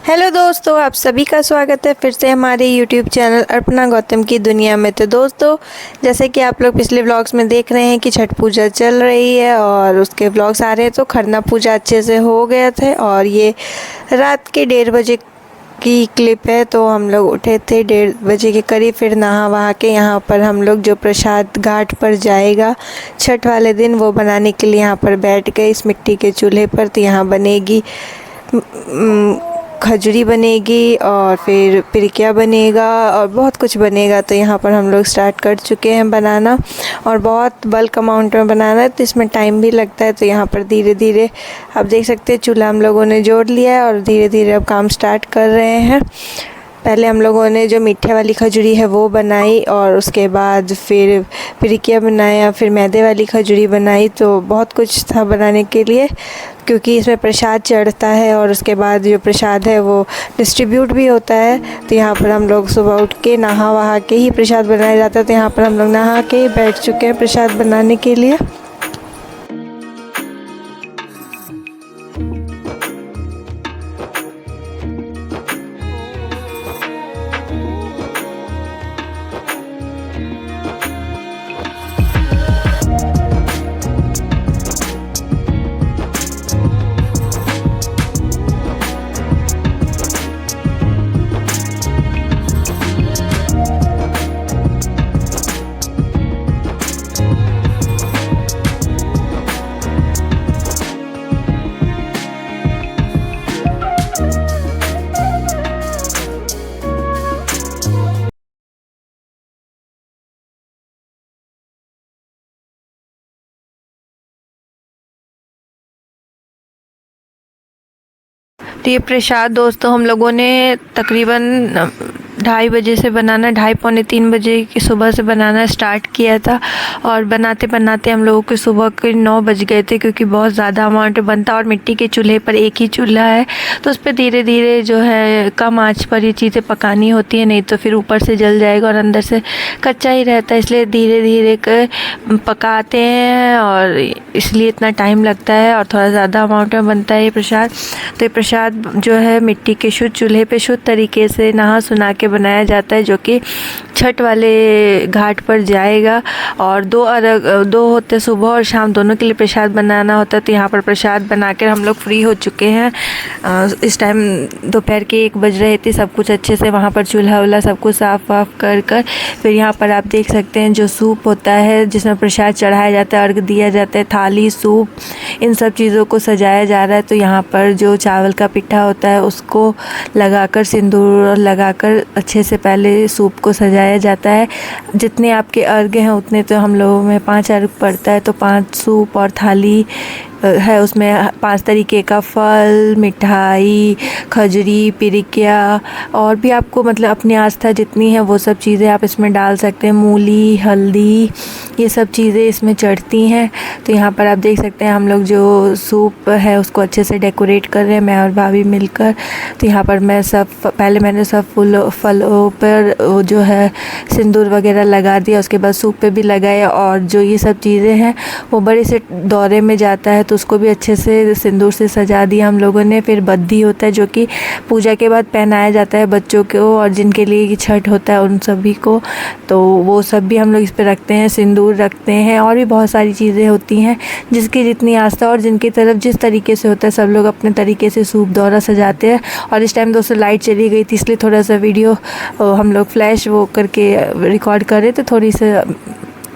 Hello दोस्तों, आप सभी का स्वागत है फिर से हमारे यूट्यूब चैनल अर्पणा गौतम की दुनिया में। तो दोस्तों, जैसे कि आप लोग पिछले व्लॉग्स में देख रहे हैं कि छठ पूजा चल रही है और उसके व्लॉग्स आ रहे हैं। तो खरना पूजा अच्छे से हो गया थे और ये रात के 1:30 बजे की क्लिप है। तो हम लोग उठे थे 1:30 बजे के करीब, फिर नहा वहा के यहाँ पर हम लोग जो प्रसाद घाट पर जाएगा छठ वाले दिन वो बनाने के लिए यहाँ पर बैठ गए इस मिट्टी के चूल्हे पर। तो यहाँ बनेगी खजूरी बनेगी और फिर पिरिकिया बनेगा और बहुत कुछ बनेगा। तो यहाँ पर हम लोग स्टार्ट कर चुके हैं बनाना और बहुत बल्क अमाउंट में बनाना है तो इसमें टाइम भी लगता है। तो यहाँ पर धीरे धीरे आप देख सकते हैं चूल्हा हम लोगों ने जोड़ लिया है और धीरे धीरे अब काम स्टार्ट कर रहे हैं। पहले हम लोगों ने जो मीठे वाली खजूरी है वो बनाई और उसके बाद फिर पिरिकिया बनाया, फिर मैदे वाली खजूरी बनाई। तो बहुत कुछ था बनाने के लिए क्योंकि इसमें प्रसाद चढ़ता है और उसके बाद जो प्रसाद है वो डिस्ट्रीब्यूट भी होता है। तो यहाँ पर हम लोग सुबह उठ के नहा वहा के ही प्रसाद बनाया जाता है। तो यहाँ पर हम लोग नहा के बैठ चुके हैं प्रसाद बनाने के लिए। तो ये प्रसाद दोस्तों हम लोगों ने तकरीबन 2:30 बजे से बनाना, 2:30 पौने 3 बजे की सुबह से बनाना स्टार्ट किया था और बनाते बनाते हम लोगों के सुबह के 9 बज गए थे क्योंकि बहुत ज़्यादा अमाउंट बनता और मिट्टी के चूल्हे पर एक ही चूल्हा है तो उस पर धीरे धीरे जो है कम आंच पर ये चीज़ें पकानी होती है, नहीं तो फिर ऊपर से जल जाएगा और अंदर से कच्चा ही रहता है। इसलिए धीरे धीरे कर पकाते हैं और इसलिए इतना टाइम लगता है और थोड़ा ज़्यादा अमाउंट में बनता है ये प्रसाद। तो ये प्रसाद जो है मिट्टी के शुद्ध चूल्हे पे शुद्ध तरीके से नहा सुना के बनाया जाता है जो कि छठ वाले घाट पर जाएगा। और दो होते सुबह और शाम दोनों के लिए प्रसाद बनाना होता है। तो यहाँ पर प्रसाद बनाकर हम लोग फ्री हो चुके हैं। इस टाइम दोपहर के 1 बज रहे थे। सब कुछ अच्छे से वहाँ पर चूल्हा वूल्हा सब कुछ साफ़ वाफ कर फिर यहाँ पर आप देख सकते हैं जो सूप होता है जिसमें प्रसाद चढ़ाया जाता है, अर्घ दिया जाता है, थाली सूप इन सब चीज़ों को सजाया जा रहा है। तो यहाँ पर जो चावल का पिट्ठा होता है उसको लगाकर सिंदूर लगाकर अच्छे से पहले सूप को सजाया जाता है। जितने आपके अर्घ हैं उतने, तो हम लोगों में 5 अर्घ पड़ता है तो 5 सूप और थाली है, उसमें 5 तरीके का फल, मिठाई, खजूरी, पिरिकिया और भी आपको मतलब अपनी आस्था जितनी है वो सब चीज़ें आप इसमें डाल सकते हैं। मूली, हल्दी, ये सब चीज़ें इसमें चढ़ती हैं। तो यहाँ पर आप देख सकते हैं हम लोग जो सूप है उसको अच्छे से डेकोरेट कर रहे हैं, मैं और भाभी मिलकर। तो यहाँ पर मैंने सब फलों पर जो है सिंदूर वगैरह लगा दिया, उसके बाद सूप पे भी लगाया और जो ये सब चीज़ें हैं वो बड़े से दौरे में जाता है तो उसको भी अच्छे से सिंदूर से सजा दिया हम लोगों ने। फिर बद्दी होता है जो कि पूजा के बाद पहनाया जाता है बच्चों को और जिनके लिए छठ होता है उन सभी को, तो वो सब भी हम लोग इस पे रखते हैं, सिंदूर रखते हैं और भी बहुत सारी चीज़ें होती हैं जिसकी जितनी आस्था और जिनकी तरफ जिस तरीके से होता है सब लोग अपने तरीके से सूप दौरा सजाते हैं। और इस टाइम दोस्तों लाइट चली गई थी इसलिए थोड़ा सा वीडियो हम लोग फ्लैश वो करके रिकॉर्ड कर रहे थे, थोड़ी सी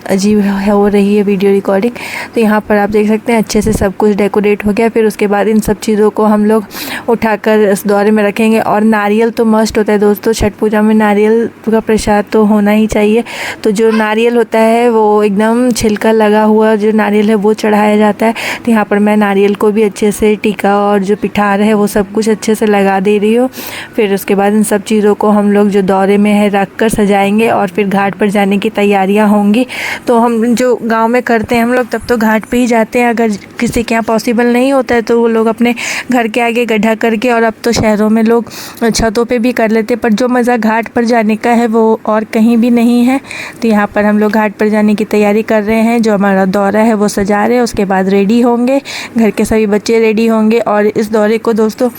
अजीब हो रही है वीडियो रिकॉर्डिंग। तो यहाँ पर आप देख सकते हैं अच्छे से सब कुछ डेकोरेट हो गया। फिर उसके बाद इन सब चीज़ों को हम लोग उठाकर इस दौरे में रखेंगे और नारियल तो मस्ट होता है दोस्तों, छठ पूजा में नारियल का प्रसाद तो होना ही चाहिए। तो जो नारियल होता है वो एकदम छिलका लगा हुआ जो नारियल है वो चढ़ाया जाता है। तो यहाँ पर मैं नारियल को भी अच्छे से टीका और जो पिठार है वो सब कुछ अच्छे से लगा दे रही हूँ। फिर उसके बाद इन सब चीज़ों को हम लोग जो दौरे में है रख कर सजाएँगे और फिर घाट पर जाने की तैयारियाँ होंगी। तो हम जो गांव में करते हैं हम लोग तब तो घाट पे ही जाते हैं, अगर किसी के यहाँ पॉसिबल नहीं होता है तो वो लोग अपने घर के आगे गड्ढा करके, और अब तो शहरों में लोग छतों पे भी कर लेते हैं, पर जो मज़ा घाट पर जाने का है वो और कहीं भी नहीं है। तो यहाँ पर हम लोग घाट पर जाने की तैयारी कर रहे हैं, जो हमारा दौरा है वो सजा रहे हैं, उसके बाद रेडी होंगे, घर के सभी बच्चे रेडी होंगे और इस दौरे को दोस्तों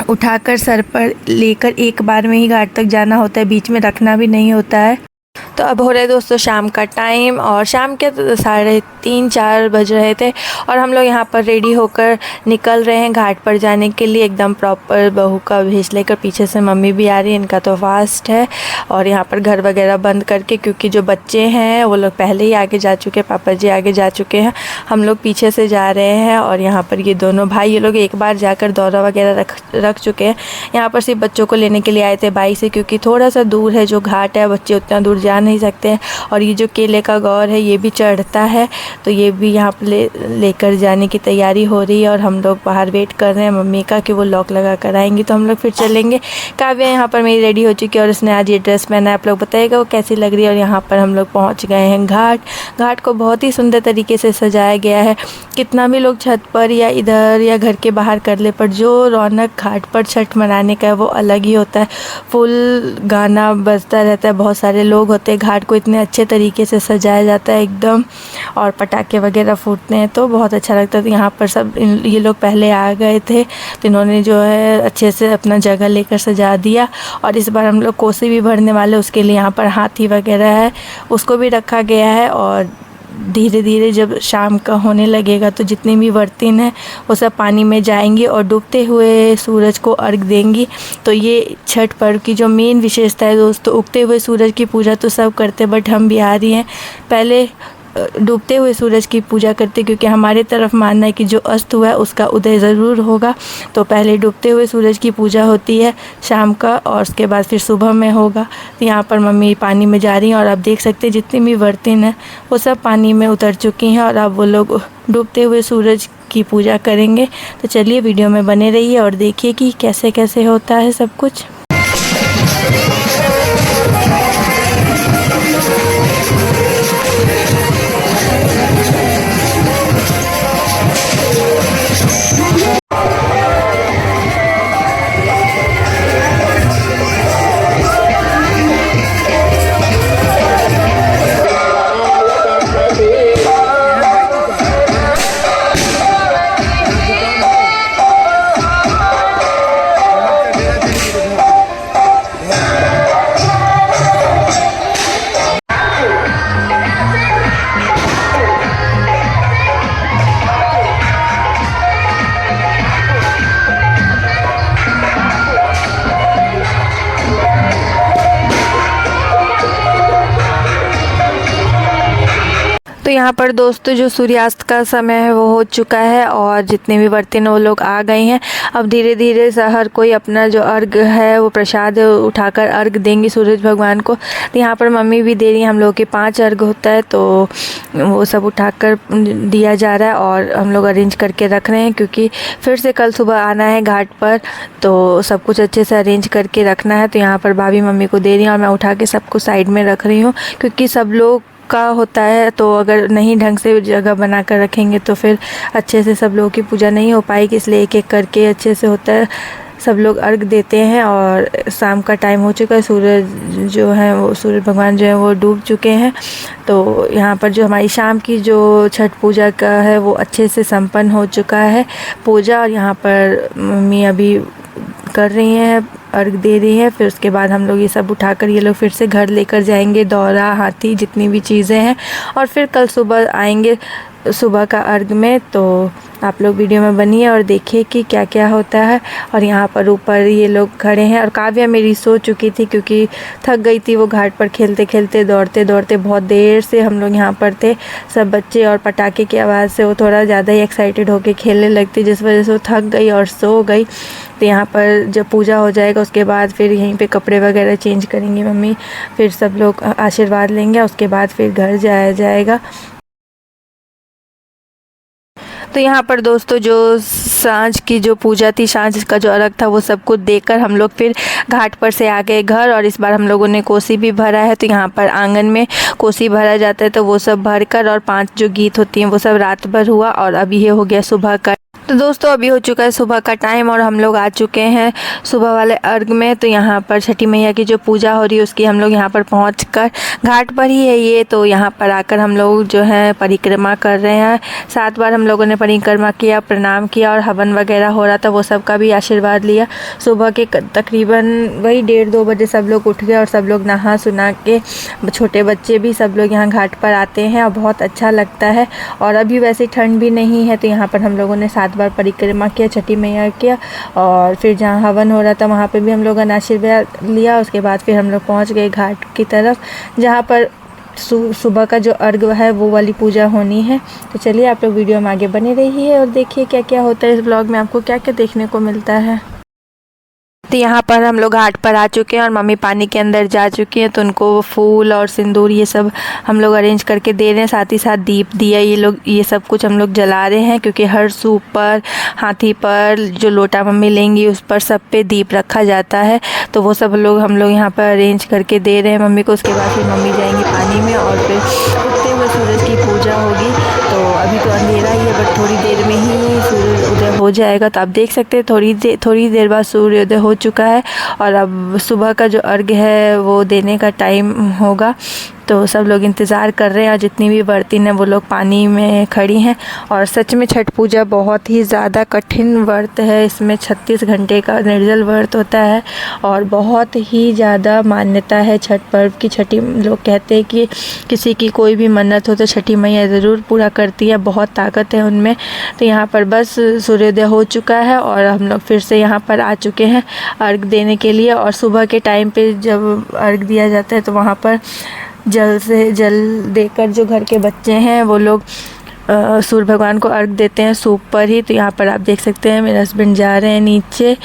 उठाकर सर पर लेकर एक बार में ही घाट तक जाना होता है, बीच में रखना भी नहीं होता है। तो अब हो रहा है दोस्तों शाम का टाइम और शाम के 3:30-4 बज रहे थे और हम लोग यहाँ पर रेडी होकर निकल रहे हैं घाट पर जाने के लिए। एकदम प्रॉपर बहू का भेष लेकर, पीछे से मम्मी भी आ रही है, इनका तो फास्ट है। और यहाँ पर घर वगैरह बंद करके, क्योंकि जो बच्चे हैं वो लोग पहले ही आगे जा चुके हैं, पापा जी आगे जा चुके हैं, हम लोग पीछे से जा रहे हैं। और यहाँ पर ये दोनों भाई, ये लोग एक बार जाकर दौरा वगैरह रख चुके हैं। यहाँ पर सिर्फ बच्चों को लेने के लिए आए थे बाइक से, क्योंकि थोड़ा सा दूर है जो घाट है, बच्चे उतना दूर जा नहीं सकते हैं। और ये जो केले का गौर है ये भी चढ़ता है, तो ये भी यहाँ पर लेकर जाने की तैयारी हो रही है। और हम लोग बाहर वेट कर रहे हैं मम्मी का कि वो लॉक लगा कर आएंगी तो हम लोग फिर चलेंगे। काव्या यहाँ पर मेरी रेडी हो चुकी है और उसने आज ये ड्रेस पहना है, आप लोग बताइएगा वो कैसी लग रही है। और यहाँ पर हम लोग पहुँच गए हैं घाट को बहुत ही सुंदर तरीके से सजाया गया है। कितना भी लोग छत पर या इधर या घर के बाहर कर ले, पर जो रौनक घाट पर छठ मनाने का है वो अलग ही होता है। फुल गाना बजता रहता है, बहुत सारे लोग होते हैं, घाट को इतने अच्छे तरीके से सजाया जाता है एकदम, और पटाखे वगैरह फूटते हैं तो बहुत अच्छा लगता है। तो यहाँ पर सब ये लोग पहले आ गए थे तो इन्होंने जो है अच्छे से अपना जगह लेकर सजा दिया। और इस बार हम लोग कोसी भी भरने वाले, उसके लिए यहाँ पर हाथी वगैरह है उसको भी रखा गया है। और धीरे धीरे जब शाम का होने लगेगा तो जितनी भी वर्तिन है वो सब पानी में जाएंगी और डूबते हुए सूरज को अर्घ देंगी। तो ये छठ पर्व की जो मेन विशेषता है दोस्तों, उगते हुए सूरज की पूजा तो सब करते, बट हम बिहारी हैं पहले डूबते हुए सूरज की पूजा करते, क्योंकि हमारे तरफ मानना है कि जो अस्त हुआ है उसका उदय ज़रूर होगा। तो पहले डूबते हुए सूरज की पूजा होती है शाम का, और उसके बाद फिर सुबह में होगा। तो यहाँ पर मम्मी पानी में जा रही हैं और आप देख सकते हैं जितनी भी वर्तिन है वो सब पानी में उतर चुकी हैं और अब वो लोग डूबते हुए सूरज की पूजा करेंगे। तो चलिए वीडियो में बने रहिए और देखिए कि कैसे कैसे होता है सब कुछ। तो यहाँ पर दोस्तों जो सूर्यास्त का समय है वो हो चुका है और जितने भी वर्तिन वो लोग आ गए हैं। अब धीरे धीरे हर कोई अपना जो अर्घ है वो प्रसाद उठाकर अर्घ देंगी सूरज भगवान को। तो यहाँ पर मम्मी भी दे रही हैं, हम लोगों के 5 अर्घ होता है तो वो सब उठाकर दिया जा रहा है और हम लोग अरेंज करके रख रहे हैं, क्योंकि फिर से कल सुबह आना है घाट पर तो सब कुछ अच्छे से अरेंज करके रखना है। तो यहाँ पर भाभी मम्मी को दे रही हैं और मैं उठा के सबको साइड में रख रही हूँ, क्योंकि सब लोग का होता है तो अगर नहीं ढंग से जगह बना कर रखेंगे तो फिर अच्छे से सब लोगों की पूजा नहीं हो पाएगी। इसलिए एक एक करके अच्छे से होता है, सब लोग अर्घ देते हैं। और शाम का टाइम हो चुका है, सूरज जो है वो सूरज भगवान जो है वो डूब चुके हैं। तो यहाँ पर जो हमारी शाम की जो छठ पूजा का है वो अच्छे से संपन्न हो चुका है पूजा। और यहाँ पर मम्मी अभी कर रही हैं, अर्घ दे रही है। फिर उसके बाद हम लोग ये सब उठाकर ये लोग फिर से घर लेकर जाएंगे, दौरा हाथी जितनी भी चीज़ें हैं, और फिर कल सुबह आएंगे सुबह का अर्घ में। तो आप लोग वीडियो में बनिए और देखिए कि क्या क्या होता है। और यहाँ पर ऊपर ये लोग खड़े हैं और काव्या मेरी सो चुकी थी क्योंकि थक गई थी वो घाट पर खेलते खेलते दौड़ते दौड़ते। बहुत देर से हम लोग यहाँ पर थे, सब बच्चे, और पटाखे की आवाज़ से वो थोड़ा ज़्यादा ही एक्साइटेड होकर खेलने लगती, जिस वजह से वो थक गई और सो गई। तो यहाँ पर जब पूजा हो जाएगा उसके बाद फिर यहीं पे कपड़े वगैरह चेंज करेंगी मम्मी, फिर सब लोग आशीर्वाद लेंगे, उसके बाद फिर घर जाया जाएगा। तो यहाँ पर दोस्तों जो सांझ की जो पूजा थी, सांझ का जो अर्घ था वो सब कुछ देकर हम लोग फिर घाट पर से आ गए घर। और इस बार हम लोगों ने कोसी भी भरा है, तो यहाँ पर आंगन में कोसी भरा जाता है तो वो सब भरकर, और 5 जो गीत होती हैं वो सब रात भर हुआ। और अभी ये हो गया सुबह का तो दोस्तों अभी हो चुका है सुबह का टाइम और हम लोग आ चुके हैं सुबह वाले अर्घ में। तो यहाँ पर छठी मैया की जो पूजा हो रही है उसकी हम लोग यहाँ पर पहुँचकर, घाट पर ही है ये, तो यहाँ पर आकर हम लोग जो है परिक्रमा कर रहे हैं। 7 बार हम लोगों ने परिक्रमा किया, प्रणाम किया और हवन वगैरह हो रहा था, वो सब का भी आशीर्वाद लिया। सुबह के तकरीबन वही 1:30-2 बजे सब लोग उठ गए और सब लोग नहा सुना के, छोटे बच्चे भी सब लोग यहाँ घाट पर आते हैं और बहुत अच्छा लगता है। और अभी वैसे ठंड भी नहीं है, तो यहाँ पर हम लोगों ने 7 बार परिक्रमा किया, छठी मैया किया। और फिर जहाँ हवन हो रहा था वहाँ पे भी हम लोगों ने आशीर्वाद लिया। उसके बाद फिर हम लोग पहुँच गए घाट की तरफ, जहाँ पर सुबह का जो अर्घ है वो वाली पूजा होनी है। तो चलिए आप लोग वीडियो में आगे बने रहिए और देखिए क्या क्या होता है इस ब्लॉग में, आपको क्या क्या देखने को मिलता है। तो यहाँ पर हम लोग घाट पर आ चुके हैं और मम्मी पानी के अंदर जा चुकी हैं, तो उनको फूल और सिंदूर ये सब हम लोग अरेंज करके दे रहे हैं। साथ ही साथ दीप दिया ये सब कुछ हम लोग जला रहे हैं, क्योंकि हर सूप पर, हाथी पर जो लोटा मम्मी लेंगी उस पर सब पे दीप रखा जाता है। तो वो सब लोग हम लोग यहाँ पर अरेंज करके दे रहे हैं मम्मी को। उसके बाद फिर मम्मी जाएंगी पानी में और फिर उगते हुए सूरज की पूजा होगी। तो अभी तो अंधेरा ही है, बट थोड़ी देर में ही सूरज उदय हो जाएगा। तो आप देख सकते हैं थोड़ी देर बाद सूर्योदय हो चुका है और अब सुबह का जो अर्घ है वो देने का टाइम होगा। तो सब लोग इंतज़ार कर रहे हैं और जितनी भी वर्तिन हैं वो लोग पानी में खड़ी हैं। और सच में छठ पूजा बहुत ही ज़्यादा कठिन व्रत है, इसमें 36 घंटे का निर्जल व्रत होता है और बहुत ही ज़्यादा मान्यता है छठ पर्व की। छठी लोग कहते हैं कि किसी की कोई भी मन्नत हो तो छठी मैया ज़रूर पूरा करती है, बहुत ताकत है उनमें। तो यहाँ पर बस सूर्योदय हो चुका है और हम लोग फिर से यहाँ पर आ चुके हैं अर्घ देने के लिए। और सुबह के टाइम पे जब अर्घ दिया जाता है तो वहाँ पर जल देकर जो घर के बच्चे हैं वो लोग सूर्य भगवान को अर्घ देते हैं सूप पर ही। तो यहाँ पर आप देख सकते हैं मेरे हस्बैंड जा रहे हैं नीचे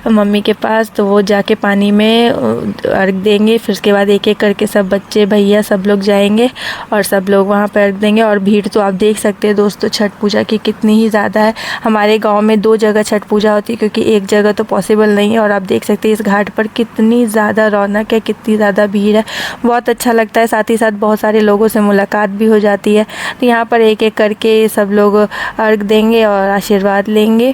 मम्मी के पास, तो वो जाके पानी में अर्घ देंगे। फिर उसके बाद एक एक करके सब बच्चे भैया सब लोग जाएंगे और सब लोग वहाँ पर अर्घ देंगे। और भीड़ तो आप देख सकते हैं दोस्तों छठ पूजा की कितनी ही ज़्यादा है। हमारे गाँव में 2 जगह छठ पूजा होती है, क्योंकि एक जगह तो पॉसिबल नहीं है। और आप देख सकते हैं इस घाट पर कितनी ज़्यादा रौनक है, कितनी ज़्यादा भीड़ है, बहुत अच्छा लगता है। साथ ही साथ बहुत सारे लोगों से मुलाकात भी हो जाती है। तो यहाँ पर एक एक करके सब लोग अर्घ देंगे और आशीर्वाद लेंगे।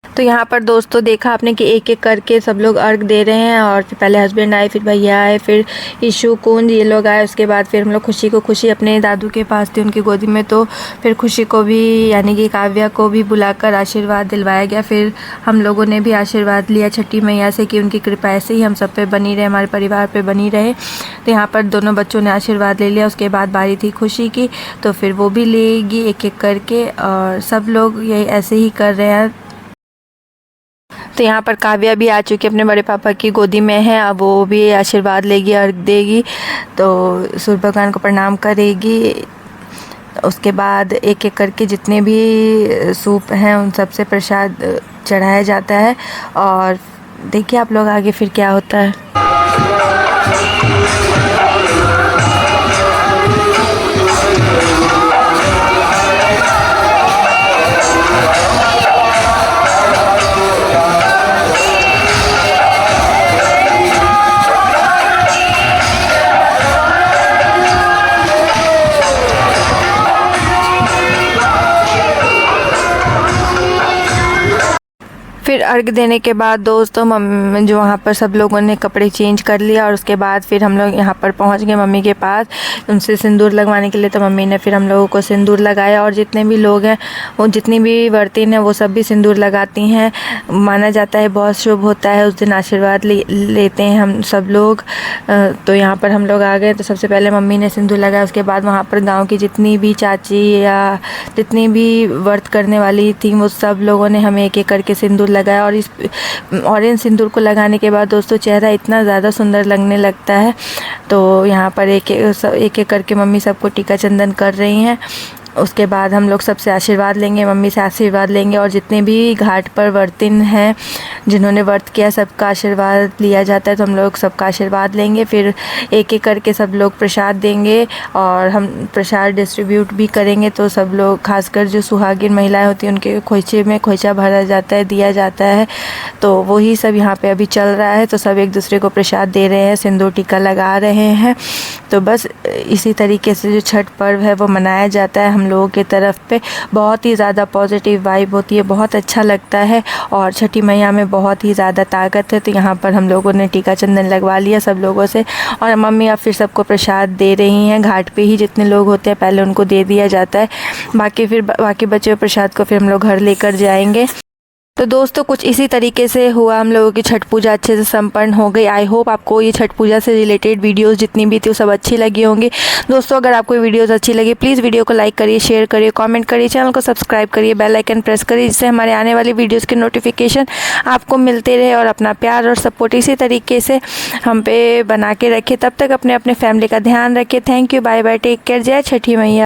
तो यहाँ पर दोस्तों देखा आपने कि एक एक करके सब लोग अर्घ दे रहे हैं। और फिर पहले हस्बैंड आए, फिर भैया आए, फिर ईशु कुंज ये लोग आए। उसके बाद फिर हम लोग खुशी अपने दादू के पास थी उनकी गोदी में, तो फिर खुशी को भी यानी कि काव्या को भी बुलाकर आशीर्वाद दिलवाया गया। फिर हम लोगों ने भी आशीर्वाद लिया छठी मैया से कि उनकी कृपा ऐसे ही हम सब पे बनी रहे, हमारे परिवार पे बनी रहे। तो यहाँ पर दोनों बच्चों ने आशीर्वाद ले लिया। उसके बाद बारी थी खुशी की, तो फिर वो भी लेगी एक एक करके और सब लोग यही ऐसे ही कर रहे हैं। तो यहाँ पर काव्या भी आ चुकी है, अपने बड़े पापा की गोदी में है। अब वो भी आशीर्वाद लेगी, अर्घ देगी, तो सूर्य भगवान को प्रणाम करेगी। उसके बाद एक एक करके जितने भी सूप हैं उन सब से प्रसाद चढ़ाया जाता है। और देखिए आप लोग आगे फिर क्या होता है। अर्घ देने के बाद दोस्तों मम्मी जो वहाँ पर सब लोगों ने कपड़े चेंज कर लिया और उसके बाद फिर हम लोग यहाँ पर पहुँच गए मम्मी के पास उनसे सिंदूर लगवाने के लिए। तो मम्मी ने फिर हम लोगों को सिंदूर लगाया और जितने भी लोग हैं वो जितनी भी वर्तिन हैं वो सब भी सिंदूर लगाती हैं। माना जाता है बहुत शुभ होता है, उस दिन आशीर्वाद लेते हैं हम सब लोग। तो यहाँ पर हम लोग आ गए। तो सबसे पहले मम्मी ने सिंदूर लगाया, उसके बाद वहाँ पर गाँव की जितनी भी चाची या जितनी भी व्रत करने वाली थी वो सब लोगों ने हमें एक एक करके सिंदूर लगाया। और इस ऑरेंज सिंदूर को लगाने के बाद दोस्तों चेहरा इतना ज़्यादा सुंदर लगने लगता है। तो यहाँ पर एक एक करके मम्मी सबको टीका चंदन कर रही हैं। उसके बाद हम लोग सबसे आशीर्वाद लेंगे, मम्मी से आशीर्वाद लेंगे और जितने भी घाट पर वर्तिन हैं जिन्होंने व्रत किया सबका आशीर्वाद लिया जाता है। तो हम लोग सबका आशीर्वाद लेंगे, फिर एक एक करके सब लोग प्रसाद देंगे और हम प्रसाद डिस्ट्रीब्यूट भी करेंगे। तो सब लोग खासकर जो सुहागिन महिलाएं होती हैं उनके खोइचे में खोइचा भरा जाता है, दिया जाता है। तो वही सब यहाँ पे अभी चल रहा है। तो सब एक दूसरे को प्रसाद दे रहे हैं, सिंदूर टीका लगा रहे हैं। तो बस इसी तरीके से जो छठ पर्व है वो मनाया जाता है हम लोगों की तरफ पे। बहुत ही ज़्यादा पॉजिटिव वाइब होती है, बहुत अच्छा लगता है और छठी मैया में बहुत ही ज़्यादा ताकत है। तो यहाँ पर हम लोगों ने टीका चंदन लगवा लिया सब लोगों से और मम्मी अब फिर सबको प्रसाद दे रही हैं। घाट पे ही जितने लोग होते हैं पहले उनको दे दिया जाता है, बाकी बचे हुए प्रसाद को फिर हम लोग घर लेकर जाएंगे। तो दोस्तों कुछ इसी तरीके से हुआ हम लोगों की छठ पूजा अच्छे से संपन्न हो गई। आई होप आपको ये छठ पूजा से रिलेटेड वीडियोस जितनी भी थी वो सब अच्छी लगी होंगी। दोस्तों अगर आपको वीडियोस अच्छी लगी प्लीज़ वीडियो को लाइक करिए, शेयर करिए, कमेंट करिए, चैनल को सब्सक्राइब करिए, बेल आइकन प्रेस करिए जिससे हमारे आने वाली वीडियोज़ के नोटिफिकेशन आपको मिलते रहे। और अपना प्यार और सपोर्ट इसी तरीके से हम पे बना के रखिए। तब तक अपने फैमिली का ध्यान रखिए। Thank you, bye bye, take care, जय छठी मैया।